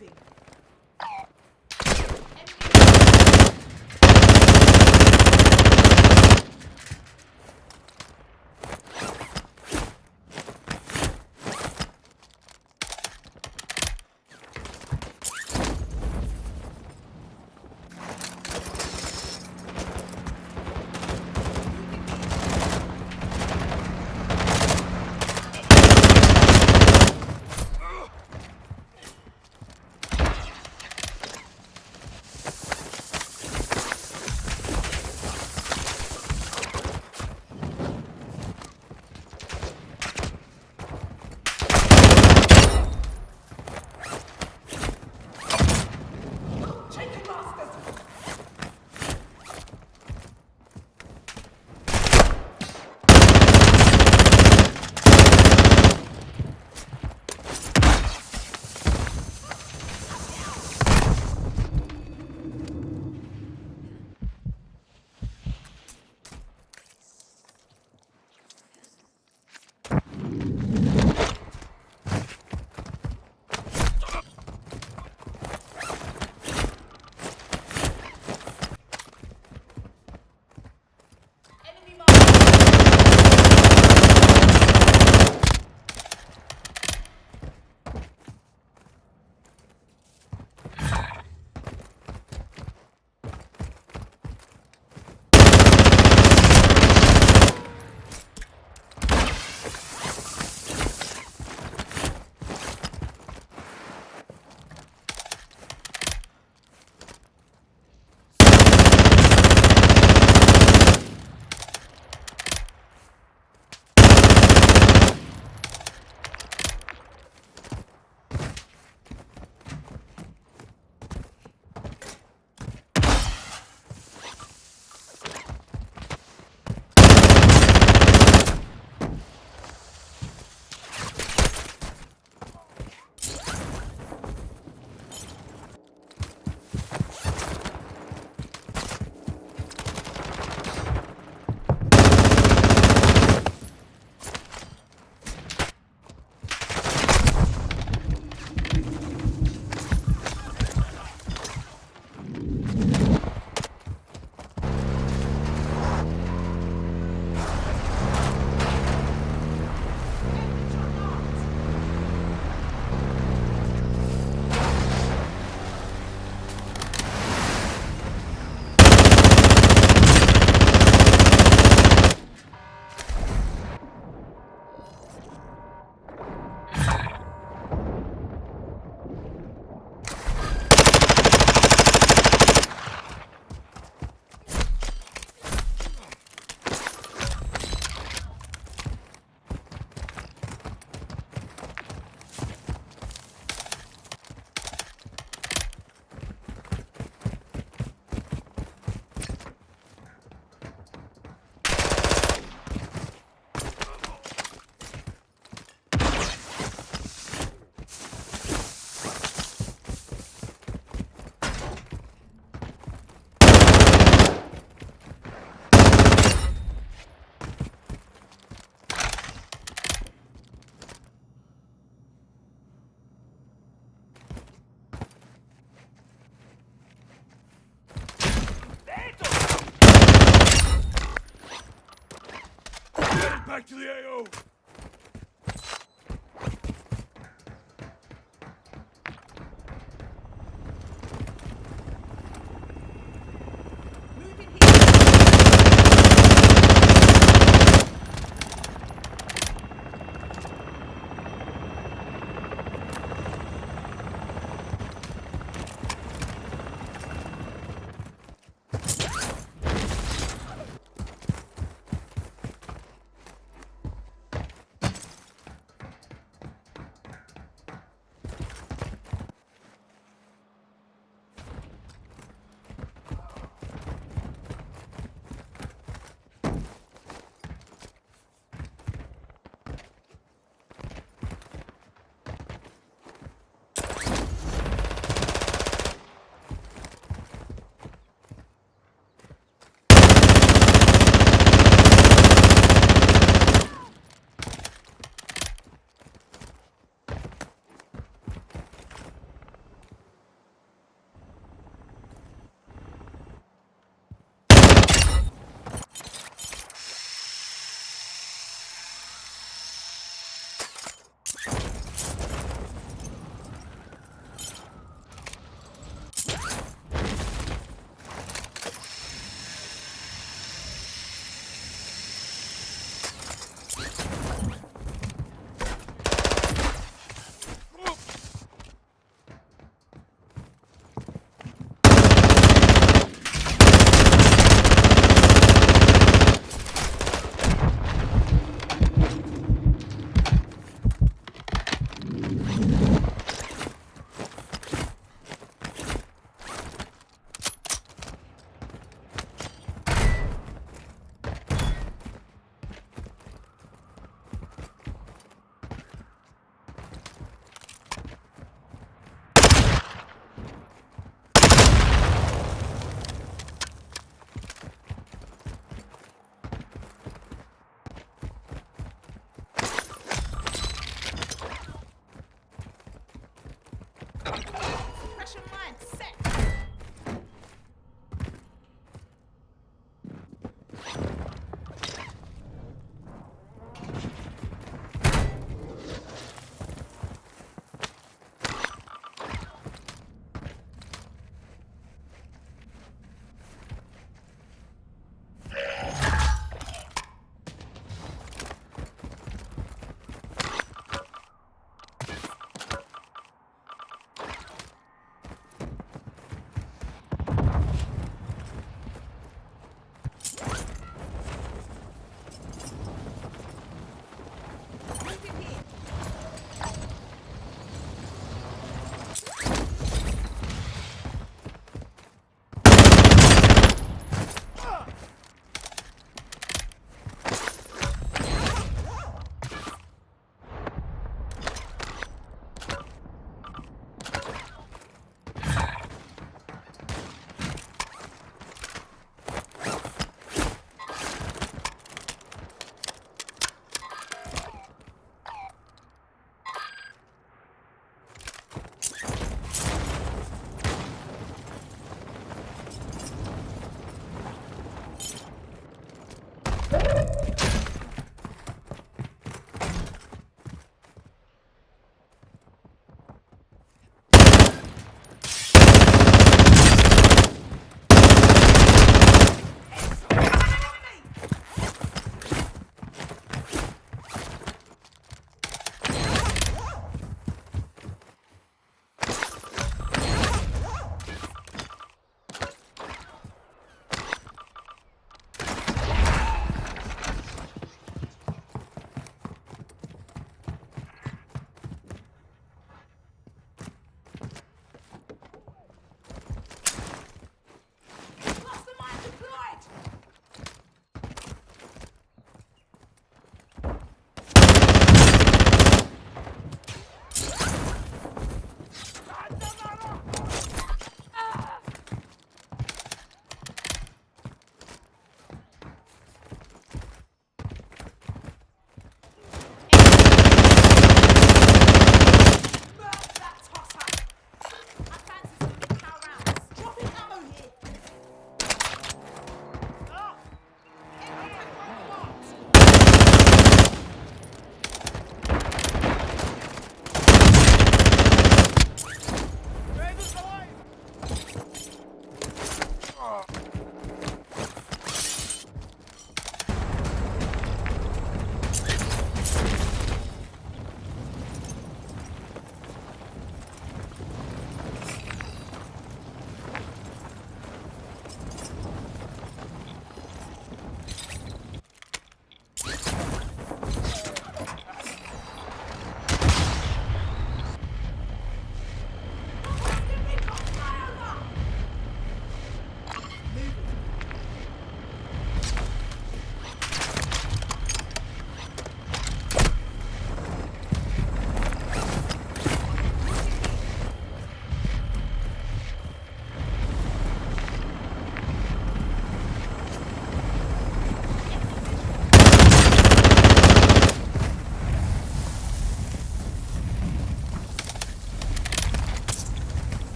moving. Back to the AO! Dispersion line set.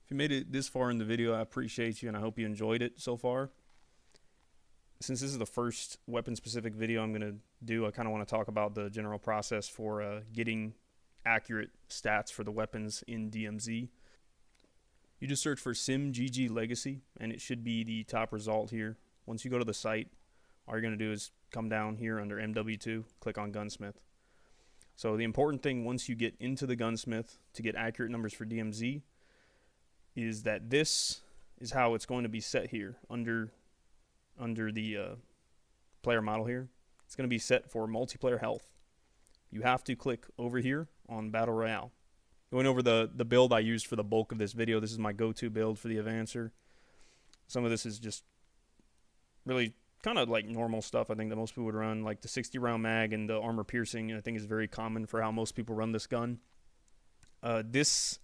If you made it this far in the video, I appreciate you and I hope you enjoyed it so far. Since this is the first weapon-specific video I'm going to do, I kind of want to talk about the general process for getting accurate stats for the weapons in DMZ. You just search for SimGG Legacy, and it should be the top result here. once you go to the site, all you're going to do is come down here under MW2, click on Gunsmith. So the important thing once you get into the Gunsmith to get accurate numbers for DMZ is that this is how it's going to be set here under the player model here. It's going to be set for multiplayer health. You have to click over here on Battle Royale. Going over the build I used for the bulk of this video, this is my go-to build for the Avancer. Some of this is just really kind of like normal stuff I think that most people would run, like the 60 round mag and the armor piercing I think is very common for how most people run this gun. This,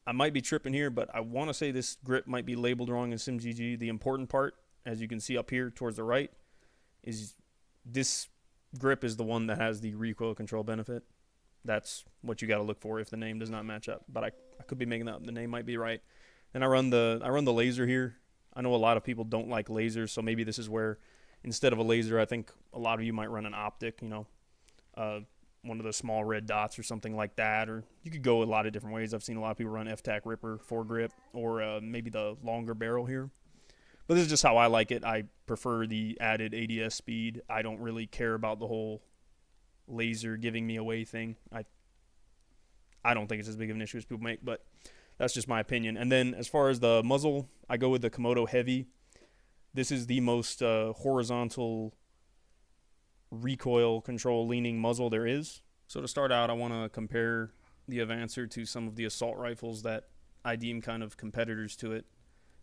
I might be tripping here, but I want to say this grip might be labeled wrong in SimGG. The important part, as you can see up here towards the right, is this grip is the one that has the recoil control benefit. That's what you got to look for if the name does not match up, but I could be making that up. The name might be right. And I run the laser here. I know a lot of people don't like lasers, so maybe this is where instead of a laser, I think a lot of you might run an optic, you know, one of the small red dots or something like that, or you could go a lot of different ways. I've seen a lot of people run F-Tac Ripper foregrip, or maybe the longer barrel here. But this is just how I like it. I prefer the added ADS speed. I don't really care about the whole laser giving me away thing. I don't think it's as big of an issue as people make, but that's just my opinion. And then as far as the muzzle, I go with the Komodo Heavy. This is the most horizontal recoil control leaning muzzle there is. So to start out, I want to compare the Avancer to some of the assault rifles that I deem kind of competitors to it.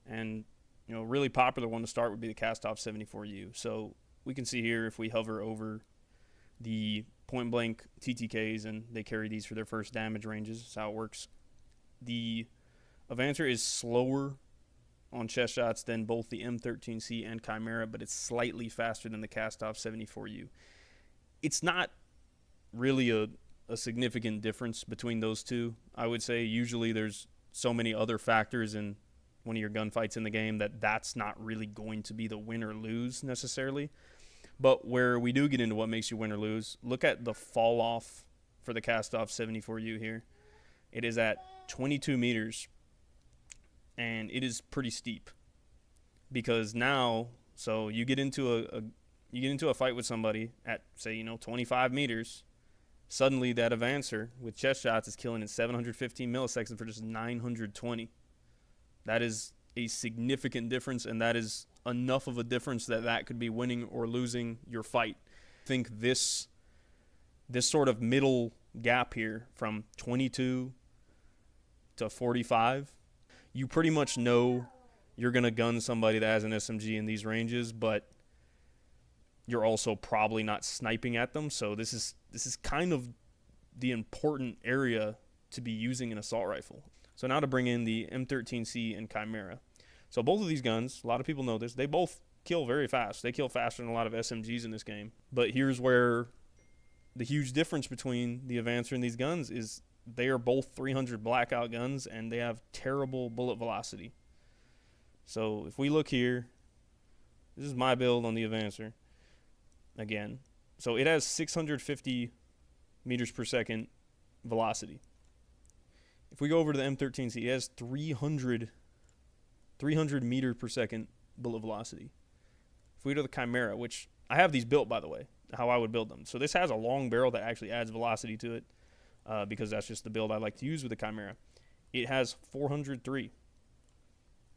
And, you know, a really popular one to start would be the Cast-Off 74U. So we can see here if we hover over the point-blank TTKs, and they carry these for their first damage ranges. That's how it works. The Avancer is slower on chest shots than both the M13C and Chimera, but it's slightly faster than the Cast-Off 74U. It's not really a significant difference between those two. I would say usually there's so many other factors in one of your gunfights in the game that's not really going to be the win or lose necessarily. But where we do get into what makes you win or lose, look at the fall off for the Cast-Off 74U here. It is at 22 meters, and it is pretty steep. Because now, so you get into a fight with somebody at, say, 25 meters. Suddenly that Avancer with chest shots is killing in 715 milliseconds for just 920. That is a significant difference, and that is enough of a difference that could be winning or losing your fight. I think this sort of middle gap here from 22 to 45, you pretty much know you're going to gun somebody that has an SMG in these ranges, but you're also probably not sniping at them. So this is kind of the important area to be using an assault rifle. So now to bring in the M13C and Chimera. So both of these guns, a lot of people know this, they both kill very fast. They kill faster than a lot of SMGs in this game. But here's where the huge difference between the Avancer and these guns is they are both 300 blackout guns, and they have terrible bullet velocity. So if we look here, this is my build on the Avancer. Again, so it has 650 meters per second velocity. If we go over to the M13C, it has 300 meter per second bullet velocity. If we go to the Chimera, which I have these built, by the way, how I would build them. So this has a long barrel that actually adds velocity to it, because that's just the build I like to use with the Chimera. It has 403.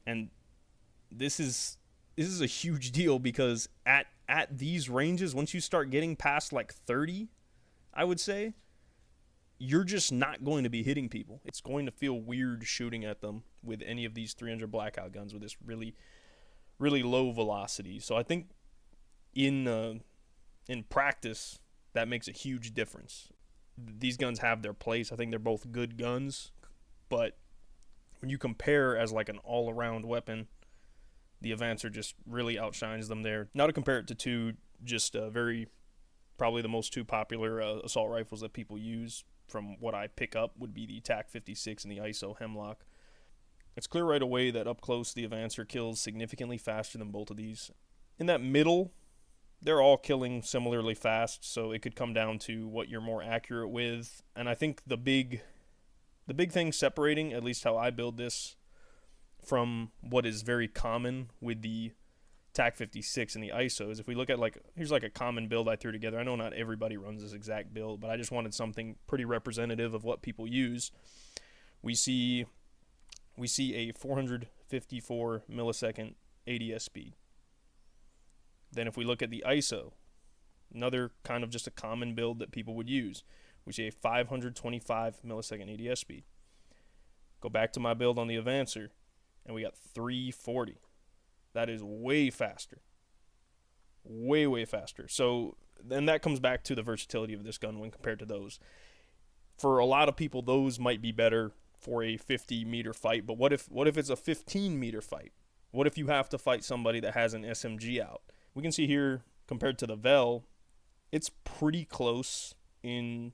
And this is a huge deal, because at these ranges, once you start getting past like 30, I would say, you're just not going to be hitting people. It's going to feel weird shooting at them with any of these 300 blackout guns with this really, really low velocity. So I think in practice, that makes a huge difference. These guns have their place. I think they're both good guns, but when you compare as like an all-around weapon, the Avancer just really outshines them there. Now to compare it to two just probably the most two popular assault rifles that people use from what I pick up would be the TAC 56 and the ISO Hemlock. It's clear right away that up close the Avancer kills significantly faster than both of these. In that middle, they're all killing similarly fast, so it could come down to what you're more accurate with. And I think the big thing separating, at least how I build this, from what is very common with the TAC 56 in the ISOs. If we look at here's like a common build I threw together. I know not everybody runs this exact build, but I just wanted something pretty representative of what people use. We see a 454 millisecond ADS speed. Then if we look at the ISO, another kind of just a common build that people would use, we see a 525 millisecond ADS speed. Go back to my build on the Avancer, and we got 340. That is way faster. Way faster. So then that comes back to the versatility of this gun when compared to those. For a lot of people, those might be better for a 50-meter fight, but what if it's a 15-meter fight? What if you have to fight somebody that has an SMG out? We can see here, compared to the Vel, it's pretty close in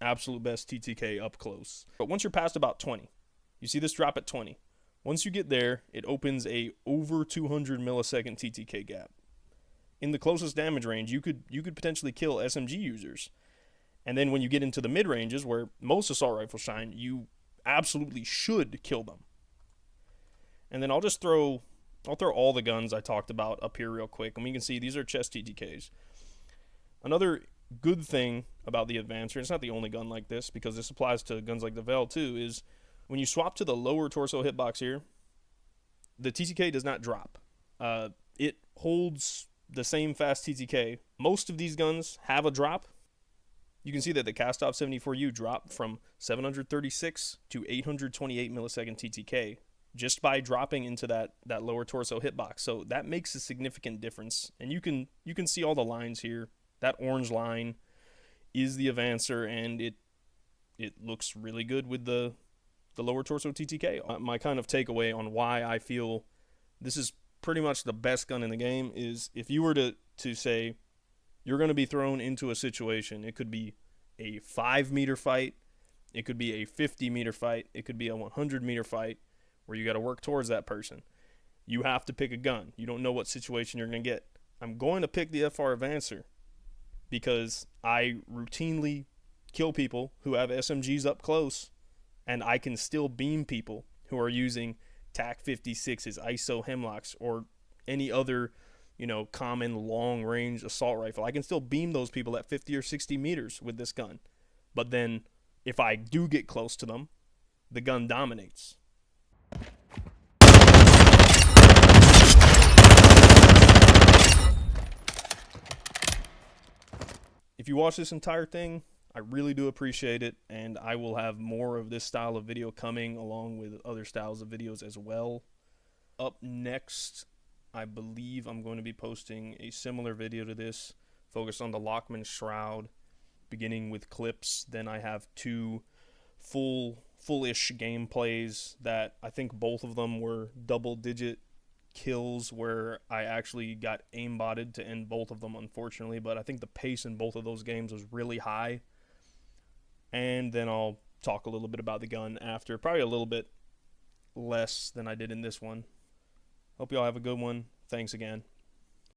absolute best TTK up close. But once you're past about 20, you see this drop at 20. Once you get there, it opens a over 200 millisecond TTK gap. In the closest damage range, you could potentially kill SMG users. And then when you get into the mid ranges, where most assault rifles shine, you absolutely should kill them. And then I'll throw all the guns I talked about up here real quick, and we can see these are chest TTKs. Another good thing about the Avancer, it's not the only gun like this, because this applies to guns like the Vel too, is when you swap to the lower torso hitbox here, the TTK does not drop. It holds the same fast TTK. Most of these guns have a drop. You can see that the Cast-Off 74U dropped from 736 to 828 millisecond TTK just by dropping into that lower torso hitbox. So that makes a significant difference. And you can see all the lines here. That orange line is the Avancer, and it looks really good with the lower torso TTK. My kind of takeaway on why I feel this is pretty much the best gun in the game is if you were to say you're going to be thrown into a situation, it could be a 5-meter fight, it could be a 50-meter fight, it could be a 100-meter fight where you got to work towards that person. You have to pick a gun. You don't know what situation you're going to get. I'm going to pick the FR Avancer because I routinely kill people who have SMGs up close, and I can still beam people who are using TAC 56s, ISO Hemlocks, or any other, common long-range assault rifle. I can still beam those people at 50 or 60 meters with this gun. But then, if I do get close to them, the gun dominates. If you watch this entire thing, I really do appreciate it, and I will have more of this style of video coming along with other styles of videos as well. Up next, I believe I'm going to be posting a similar video to this, focused on the Lockman Shroud, beginning with clips. Then I have 2 full-ish gameplays that I think both of them were double-digit kills where I actually got aimbotted to end both of them, unfortunately, but I think the pace in both of those games was really high. And then I'll talk a little bit about the gun after, probably a little bit less than I did in this one. Hope y'all have a good one. Thanks again.